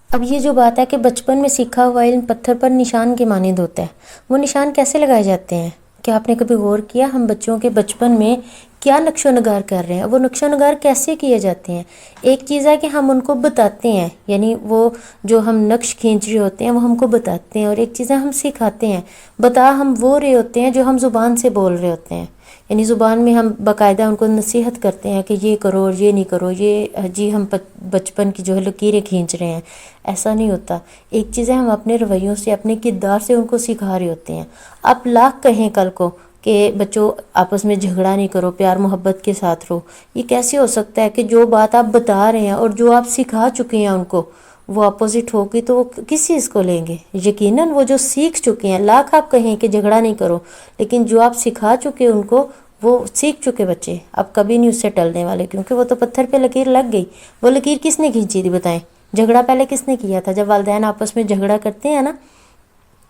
اب یہ جو بات ہے کہ بچپن میں سیکھا ہوا علم پتھر پر نشان کے مانند ہوتا ہے، وہ نشان کیسے لگائے جاتے ہیں؟ کیا آپ نے کبھی غور کیا ہم بچوں کے بچپن میں کیا نقش و نگار کر رہے ہیں، وہ نقش و نگار کیسے کیے جاتے ہیں؟ ایک چیز ہے کہ ہم ان کو بتاتے ہیں، یعنی وہ جو ہم نقش کھینچ رہے ہوتے ہیں وہ ہم کو بتاتے ہیں، اور ایک چیز ہے ہم سکھاتے ہیں۔ بتا ہم وہ رہے ہوتے ہیں جو ہم زبان سے بول رہے ہوتے ہیں، یعنی زبان میں ہم باقاعدہ ان کو نصیحت کرتے ہیں کہ یہ کرو اور یہ نہیں کرو، یہ جی ہم بچپن کی جو ہے لکیریں کھینچ رہے ہیں۔ ایسا نہیں ہوتا۔ ایک چیز ہے ہم اپنے رویوں سے، اپنے کردار سے ان کو سکھا رہے ہوتے ہیں۔ آپ لاکھ کہیں کل کو کہ بچوں آپس میں جھگڑا نہیں کرو، پیار محبت کے ساتھ رہو، یہ کیسے ہو سکتا ہے کہ جو بات آپ بتا رہے ہیں اور جو آپ سکھا چکے ہیں ان کو وہ اپوزٹ ہوگی تو وہ کس چیز کو لیں گے؟ یقیناً وہ جو سیکھ چکے ہیں، لاکھ آپ کہیں کہ جھگڑا نہیں کرو، لیکن جو آپ سکھا چکے ان کو، وہ سیکھ چکے بچے اب کبھی نہیں اس سے ٹلنے والے، کیونکہ وہ تو پتھر پہ لکیر لگ گئی۔ وہ لکیر کس نے کھینچی تھی بتائیں؟ جھگڑا پہلے کس نے کیا تھا؟ جب والدین آپس میں جھگڑا کرتے ہیں نا،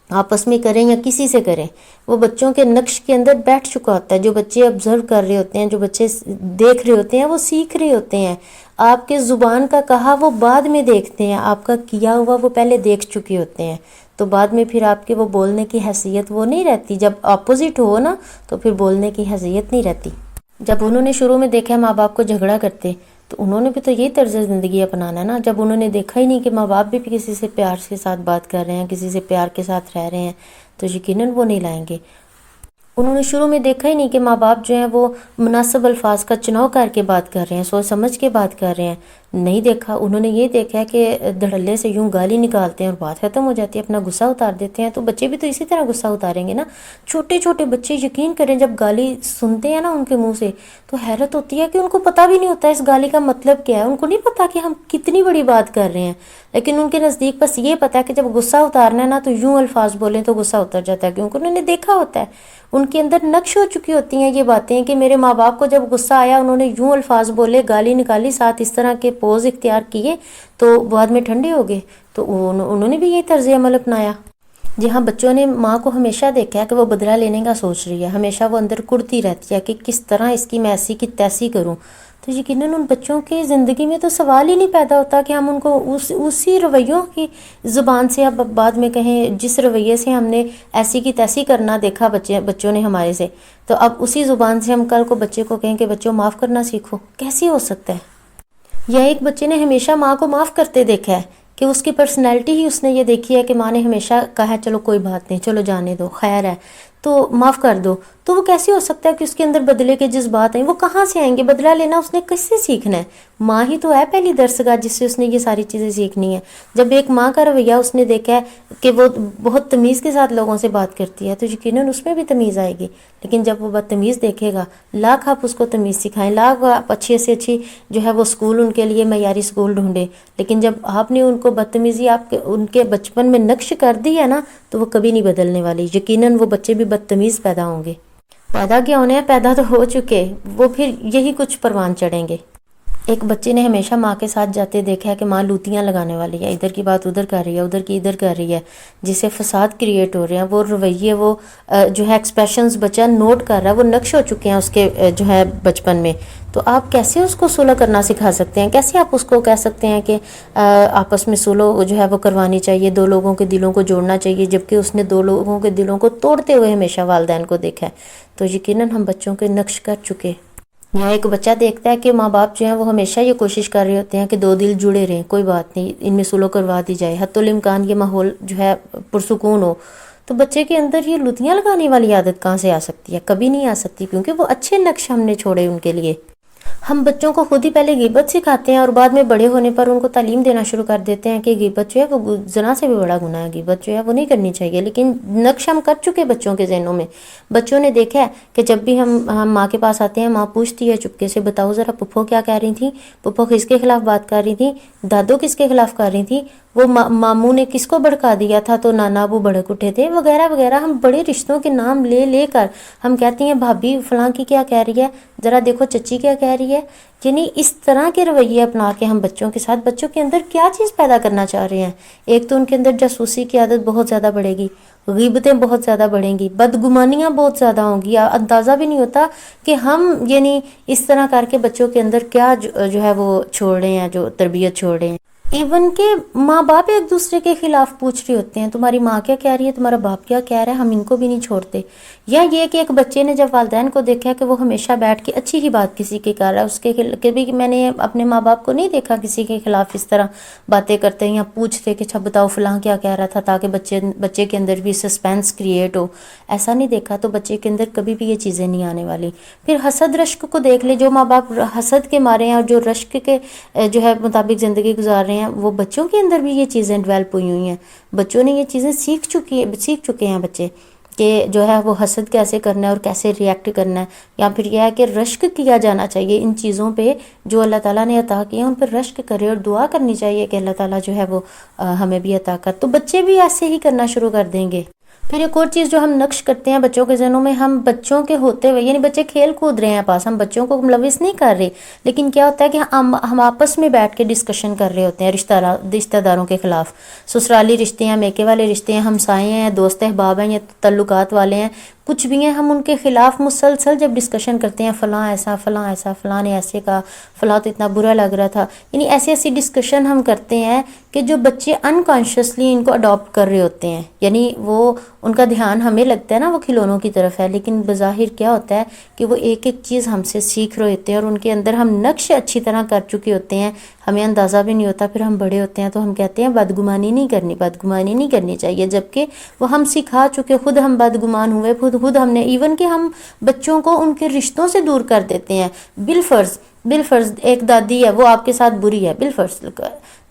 آپس میں کریں یا کسی سے کریں، وہ بچوں کے نقش کے اندر بیٹھ چکا ہوتا ہے۔ جو بچے آبزرو کر رہے ہوتے ہیں، جو بچے دیکھ رہے ہوتے ہیں، وہ سیکھ رہے ہوتے ہیں۔ آپ کے زبان کا کہا وہ بعد میں دیکھتے ہیں، آپ کا کیا ہوا وہ پہلے دیکھ چکے ہوتے ہیں، تو بعد میں پھر آپ کے وہ بولنے کی حیثیت وہ نہیں رہتی۔ جب اپوزٹ ہو نا تو پھر بولنے کی حیثیت نہیں رہتی۔ جب انہوں نے شروع میں دیکھا ماں باپ کو جھگڑا کرتے تو انہوں نے بھی تو یہی طرز زندگی اپنانا نا۔ جب انہوں نے دیکھا ہی نہیں کہ ماں باپ بھی کسی سے پیار کے ساتھ بات کر رہے ہیں، کسی سے پیار کے ساتھ رہ رہے ہیں، تو یقیناً وہ نہیں لائیں گے۔ انہوں نے شروع میں دیکھا ہی نہیں کہ ماں باپ جو ہیں وہ مناسب الفاظ کا چناؤ کر کے بات کر رہے ہیں، سوچ سمجھ کے بات کر رہے ہیں، نہیں دیکھا۔ انہوں نے یہ دیکھا کہ دھڑلے سے یوں گالی نکالتے ہیں اور بات ختم ہو جاتی ہے، اپنا غصہ اتار دیتے ہیں۔ تو بچے بھی تو اسی طرح غصہ اتاریں گے نا۔ چھوٹے چھوٹے بچے یقین کریں جب گالی سنتے ہیں نا ان کے منہ سے تو حیرت ہوتی ہے کہ ان کو پتہ بھی نہیں ہوتا اس گالی کا مطلب کیا ہے، ان کو نہیں پتا کہ ہم کتنی بڑی بات کر رہے ہیں، لیکن ان کے نزدیک بس یہ پتا ہے کہ جب غصہ اتارنا ہے نا تو یوں الفاظ بولیں تو غصہ اتر جاتا ہے، کیونکہ انہوں نے دیکھا ہوتا ہے، ان کے اندر نقش ہو چکی ہوتی ہیں یہ باتیں کہ میرے ماں باپ کو جب غصہ آیا انہوں نے یوں الفاظ بولے، گالی نکالی، ساتھ اس طرح کے پوز اختیار کیے تو بعد میں ٹھنڈے ہو گئے۔ تو انہوں نے بھی یہی طرز عمل اپنایا۔ جی ہاں، بچوں نے ماں کو ہمیشہ دیکھا ہے کہ وہ بدلہ لینے کا سوچ رہی ہے، ہمیشہ وہ اندر کڑتی رہتی ہے کہ کس طرح اس کی میں ایسی کی تیسی کروں۔ تو یقیناً ان بچوں کی زندگی میں تو سوال ہی نہیں پیدا ہوتا کہ ہم ان کو اسی رویوں کی زبان سے، اب بعد میں کہیں جس رویے سے ہم نے ایسی کی تیسی کرنا دیکھا بچوں نے ہمارے سے، تو اب اسی زبان سے ہم کل کو بچے کو کہیں کہ بچوں معاف کرنا سیکھو، کیسے ہو سکتا ہے؟ یا ایک بچے نے ہمیشہ ماں کو معاف کرتے دیکھا ہے کہ اس کی پرسنالٹی ہی اس نے یہ دیکھی ہے کہ ماں نے ہمیشہ کہا ہے چلو کوئی بات نہیں، چلو جانے دو، خیر ہے تو معاف کر دو، تو وہ کیسے ہو سکتا ہے کہ اس کے اندر بدلے کے جذبات ہیں؟ وہ کہاں سے آئیں گے؟ بدلہ لینا اس نے کس سے سیکھنا ہے؟ ماں ہی تو ہے پہلی درسگاہ جس سے اس نے یہ ساری چیزیں سیکھنی ہے۔ جب ایک ماں کا رویہ اس نے دیکھا ہے کہ وہ بہت تمیز کے ساتھ لوگوں سے بات کرتی ہے تو یقیناً اس میں بھی تمیز آئے گی، لیکن جب وہ بدتمیز دیکھے گا، لاکھ آپ اس کو تمیز سکھائیں، لاکھ آپ اچھی سے اچھی جو ہے وہ اسکول ان کے لیے معیاری اسکول ڈھونڈیں، لیکن جب آپ نے ان کو بدتمیزی آپ کے ان کے بچپن میں نقش کر دی ہے نا تو وہ کبھی نہیں بدلنے والی۔ یقیناً وہ بچے بھی بدتمیز پیدا ہوں گے۔ پیدا کیا ہونے ہیں؟ پیدا تو ہو چکے، وہ پھر یہی کچھ پروان چڑھیں گے۔ ایک بچے نے ہمیشہ ماں کے ساتھ جاتے دیکھا ہے کہ ماں لوتیاں لگانے والی ہے، ادھر کی بات ادھر کر رہی ہے، ادھر کی ادھر کر رہی ہے، جس سے فساد کریٹ ہو رہے ہیں۔ وہ رویے، وہ جو ہے ایکسپریشنز بچہ نوٹ کر رہا ہے، وہ نقش ہو چکے ہیں اس کے جو ہے بچپن میں۔ تو آپ کیسے اس کو صلح کرنا سکھا سکتے ہیں؟ کیسے آپ اس کو کہہ سکتے ہیں کہ آپس میں صلح جو ہے وہ کروانی چاہیے، دو لوگوں کے دلوں کو جوڑنا چاہیے، جبکہ اس نے دو لوگوں کے دلوں کو توڑتے ہوئے ہمیشہ والدین کو دیکھا ہے؟ تو یقیناً ہم بچوں کے نقش کر چکے۔ یہاں ایک بچہ دیکھتا ہے کہ ماں باپ جو ہیں وہ ہمیشہ یہ کوشش کر رہے ہوتے ہیں کہ دو دل جڑے رہیں، کوئی بات نہیں، ان میں صلح کروا دی جائے، حتی الامکان یہ ماحول جو ہے پرسکون ہو، تو بچے کے اندر یہ لوتیاں لگانے والی عادت کہاں سے آ سکتی ہے؟ کبھی نہیں آ سکتی، کیونکہ وہ اچھے نقش ہم نے چھوڑے ان کے لیے۔ ہم بچوں کو خود ہی پہلے غیبت سکھاتے ہیں اور بعد میں بڑے ہونے پر ان کو تعلیم دینا شروع کر دیتے ہیں کہ غیبت جو ہے وہ زنا سے بھی بڑا گناہ ہے، غیبت جو ہے وہ نہیں کرنی چاہیے، لیکن نقش ہم کر چکے بچوں کے ذہنوں میں۔ بچوں نے دیکھا ہے کہ جب بھی ہم ماں کے پاس آتے ہیں، ماں پوچھتی ہے چپکے سے، بتاؤ ذرا پپھو کیا کہہ رہی تھیں، پپھو کس کے خلاف بات کر رہی تھیں، دادو کس کے خلاف کر رہی تھیں، وہ ماموں نے کس کو بھڑکا دیا تھا تو نانا ابو بھڑک اٹھے تھے، وغیرہ وغیرہ۔ ہم بڑے رشتوں کے نام لے لے کر ہم کہتی ہیں بھابھی فلاں کی کیا کہہ رہی ہے، ذرا دیکھو چچی کیا کہہ رہی ہے۔ یعنی اس طرح کے رویے اپنا کے ہم بچوں کے ساتھ بچوں کے اندر کیا چیز پیدا کرنا چاہ رہے ہیں؟ ایک تو ان کے اندر جاسوسی کی عادت بہت زیادہ بڑھے گی، غیبتیں بہت زیادہ بڑھیں گی، بدگمانیاں بہت زیادہ ہوں گی، اندازہ بھی نہیں ہوتا کہ ہم یعنی اس طرح کر کے بچوں کے اندر کیا جو ہے وہ چھوڑ رہے ہیں، جو تربیت چھوڑ رہے ہیں۔ ایون کہ ماں باپ ایک دوسرے کے خلاف پوچھ رہے ہوتے ہیں، تمہاری ماں کیا کہہ رہی ہے، تمہارا باپ کیا کہہ رہا ہے، ہم ان کو بھی نہیں چھوڑتے. یا یہ کہ ایک بچے نے جب والدین کو دیکھا کہ وہ ہمیشہ بیٹھ کے اچھی ہی بات کسی کی کر رہا ہے، اس کے کبھی میں نے اپنے ماں باپ کو نہیں دیکھا کسی کے خلاف اس طرح باتیں کرتے ہیں یا پوچھتے کہ اچھا بتاؤ فلاں کیا کہہ رہا تھا، تاکہ بچے کے اندر بھی سسپینس کریٹ ہو. ایسا نہیں دیکھا تو بچے کے اندر کبھی بھی یہ چیزیں نہیں آنے والی. پھر حسد رشک کو دیکھ لے، جو ماں باپ حسد کے مارے ہیں اور جو رشک کے جو ہے مطابق زندگی گزار رہے ہیں، وہ بچوں کے اندر بھی یہ چیزیں ڈیولپ ہوئی ہیں. بچوں نے یہ چیزیں سیکھ چکے ہیں بچے کہ جو ہے وہ حسد کیسے کرنا ہے اور کیسے ریئیکٹ کرنا ہے. یا پھر یہ ہے کہ رشک کیا جانا چاہیے ان چیزوں پہ جو اللہ تعالیٰ نے عطا کی ہیں، ان پہ رشک کرے اور دعا کرنی چاہیے کہ اللہ تعالیٰ جو ہے وہ ہمیں بھی عطا کر. تو بچے بھی ایسے ہی کرنا شروع کر دیں گے. پھر ایک اور چیز جو ہم نقش کرتے ہیں بچوں کے ذہنوں میں، ہم بچوں کے ہوتے ہوئے، یعنی بچے کھیل کود رہے ہیں پاس، ہم بچوں کو ملوث نہیں کر رہے، لیکن کیا ہوتا ہے کہ ہم آپس میں بیٹھ کے ڈسکشن کر رہے ہوتے ہیں رشتہ داروں کے خلاف. سسرالی رشتے ہیں، میکے والے رشتے ہیں، ہمسائے ہیں، دوست احباب ہیں یا تعلقات والے ہیں، کچھ بھی ہیں، ہم ان کے خلاف مسلسل جب ڈسکشن کرتے ہیں، فلاں ایسا، فلاں نے ایسے کہا، فلاں تو اتنا برا لگ رہا تھا، یعنی ایسی ڈسکشن ہم کرتے ہیں کہ جو بچے انکانشیسلی ان کو اڈاپٹ کر رہے ہوتے ہیں. یعنی وہ ان کا دھیان ہمیں لگتا ہے نا وہ کھلونوں کی طرف ہے، لیکن بظاہر کیا ہوتا ہے کہ وہ ایک ایک چیز ہم سے سیکھ رہے ہوتے ہیں اور ان کے اندر ہم نقش اچھی طرح کر چکے ہوتے ہیں، ہمیں اندازہ بھی نہیں ہوتا. پھر ہم بڑے ہوتے ہیں تو ہم کہتے ہیں بدگمانی نہیں کرنی چاہیے، جبکہ وہ ہم سکھا چکے، خود ہم بدگمان ہوئے، خود ہم نے، ایون کہ ہم بچوں کو ان کے رشتوں سے دور کر دیتے ہیں بالفرض. ایک دادی ہے وہ آپ کے ساتھ بری ہے بالفرض،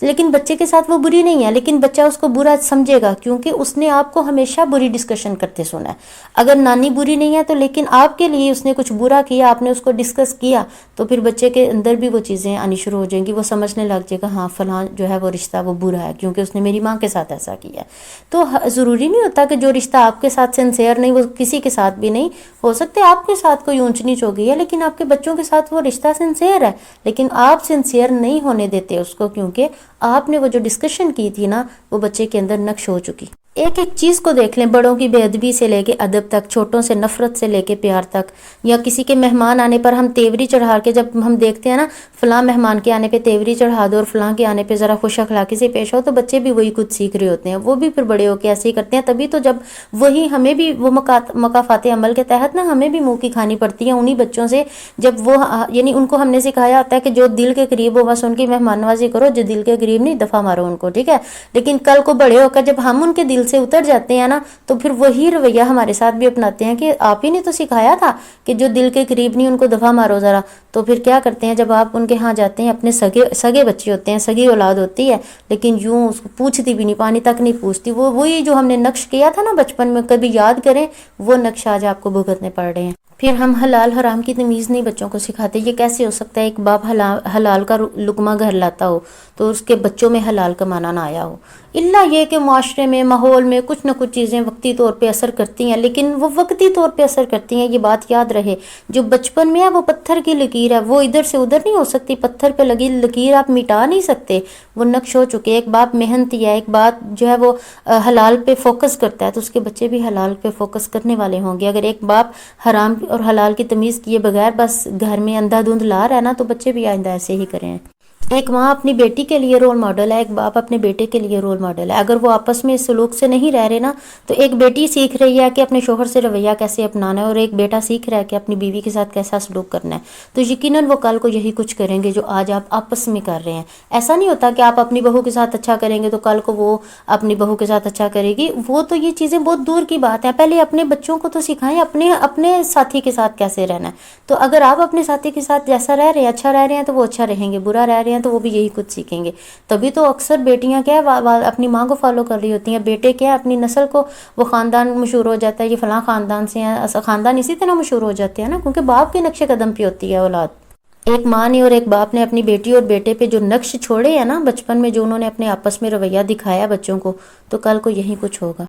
لیکن بچے کے ساتھ وہ بری نہیں ہے، لیکن بچہ اس کو برا سمجھے گا کیونکہ اس نے آپ کو ہمیشہ بری ڈسکشن کرتے سنا ہے. اگر نانی بری نہیں ہے تو لیکن آپ کے لیے اس نے کچھ برا کیا، آپ نے اس کو ڈسکس کیا، تو پھر بچے کے اندر بھی وہ چیزیں آنی شروع ہو جائیں گی. وہ سمجھنے لگ جائے گا ہاں فلاں جو ہے وہ رشتہ وہ برا ہے کیونکہ اس نے میری ماں کے ساتھ ایسا کیا. تو ضروری نہیں ہوتا کہ جو رشتہ آپ کے ساتھ سنسیئر نہیں وہ کسی کے ساتھ بھی نہیں ہو سکتے. آپ کے ساتھ کوئی اونچ نیچ ہو گئی ہے لیکن آپ کے بچوں کے ساتھ وہ رشتہ سنسیئر ہے، لیکن آپ سنسیئر نہیں ہونے دیتے اس کو، کیونکہ آپ نے وہ جو ڈسکشن کی تھی نا وہ بچے کے اندر نقش ہو چکی. ایک چیز کو دیکھ لیں، بڑوں کی بے ادبی سے لے کے ادب تک، چھوٹوں سے نفرت سے لے کے پیار تک، یا کسی کے مہمان آنے پر ہم تیوری چڑھا کے، جب ہم دیکھتے ہیں نا فلاں مہمان کے آنے پہ تیوری چڑھا دو اور فلاں کے آنے پہ ذرا خوش اخلاقی سے پیش ہو، تو بچے بھی وہی کچھ سیکھ رہے ہوتے ہیں، وہ بھی پھر بڑے ہو کے ایسے ہی کرتے ہیں. تبھی تو جب وہی ہمیں بھی وہ مقافات عمل کے تحت نا ہمیں بھی منہ کی کھانی پڑتی ہے انہی بچوں سے، جب وہ یعنی ان کو ہم نے سکھایا ہوتا ہے کہ جو دل کے قریب ہو بس ان کی مہمان نوازی کرو، جو دل کے قریب نہیں دفعہ مارو ان کو، ٹھیک ہے. لیکن کل کو بڑے ہو کر جب ہم ان کے دل سے اتر جاتے ہیں نا تو پھر وہی رویہ ہمارے ساتھ بھی اپناتے ہیں کہ آپ ہی نے تو سکھایا تھا کہ جو دل کے قریب نہیں ان کو دفعہ مارو ذرا. تو پھر کیا کرتے ہیں جب آپ ان کے ہاں جاتے ہیں، اپنے سگے بچے ہوتے ہیں، سگی اولاد ہوتی ہے، لیکن یوں اس کو پوچھتی بھی نہیں، پانی تک نہیں پوچھتی. وہی جو ہم نے نقش کیا تھا نا بچپن میں، کبھی یاد کریں، وہ نقش آج آپ کو بھگتنے پڑ رہے ہیں. پھر ہم حلال حرام کی تمیز نہیں بچوں کو سکھاتے. یہ کیسے ہو سکتا ہے ایک باپ حلال کا لقمہ گھر لاتا ہو تو اس کے بچوں میں حلال کمانا نہ آیا ہو؟ اللہ یہ کہ معاشرے میں، ماحول میں کچھ نہ کچھ چیزیں وقتی طور پہ اثر کرتی ہیں، لیکن وہ وقتی طور پہ اثر کرتی ہیں، یہ بات یاد رہے. جو بچپن میں ہے وہ پتھر کی لکیر ہے، وہ ادھر سے ادھر نہیں ہو سکتی. پتھر پہ لگی لکیر آپ مٹا نہیں سکتے، وہ نقش ہو چکے. ایک باپ محنتی ہے، ایک باپ جو ہے وہ حلال پہ فوکس کرتا ہے تو اس کے بچے بھی حلال پہ فوکس کرنے والے ہوں گے. اگر ایک باپ حرام اور حلال کی تمیز کیے بغیر بس گھر میں اندھا دھند لا رہا ہے نا تو بچے بھی آئندہ ایسے ہی کریں. ایک ماں اپنی بیٹی کے لیے رول ماڈل ہے، ایک باپ اپنے بیٹے کے لیے رول ماڈل ہے. اگر وہ آپس میں اس سلوک سے نہیں رہ رہے نا تو ایک بیٹی سیکھ رہی ہے کہ اپنے شوہر سے رویہ کیسے اپنانا ہے اور ایک بیٹا سیکھ رہا ہے کہ اپنی بیوی کے ساتھ کیسا سلوک کرنا ہے. تو یقیناً وہ کل کو یہی کچھ کریں گے جو آج آپ آپس میں کر رہے ہیں. ایسا نہیں ہوتا کہ آپ اپنی بہو کے ساتھ اچھا کریں گے تو کل کو وہ اپنی بہو کے ساتھ اچھا کرے گی. وہ تو یہ چیزیں بہت دور کی بات ہیں. پہلے اپنے بچوں کو تو سکھائیں اپنے ساتھی کے ساتھ کیسے رہنا ہے. تو اگر آپ اپنے ساتھی کے ساتھ جیسا رہ رہے ہیں، اچھا رہ رہے ہیں تو وہ اچھا رہیں گے، برا رہ رہے ہیں تو وہ بھی یہی کچھ سیکھیں گے. تبھی تو اکثر بیٹیاں کیا ہے اپنی ماں کو فالو کر رہی ہوتی ہیں، بیٹے کیا ہے اپنی نسل کو، وہ خاندان مشہور ہو جاتا ہے، یہ فلاں خاندان سے ہیں، خاندان اسی طرح مشہور ہو جاتے ہیں نا، کیونکہ باپ کے نقش قدم پہ ہوتی ہے اولاد. ایک ماں نے اور ایک باپ نے اپنی بیٹی اور بیٹے پہ جو نقش چھوڑے ہیں نا بچپن میں، جو انہوں نے اپنے آپس میں رویہ دکھایا بچوں کو، تو کل کو یہی کچھ ہوگا.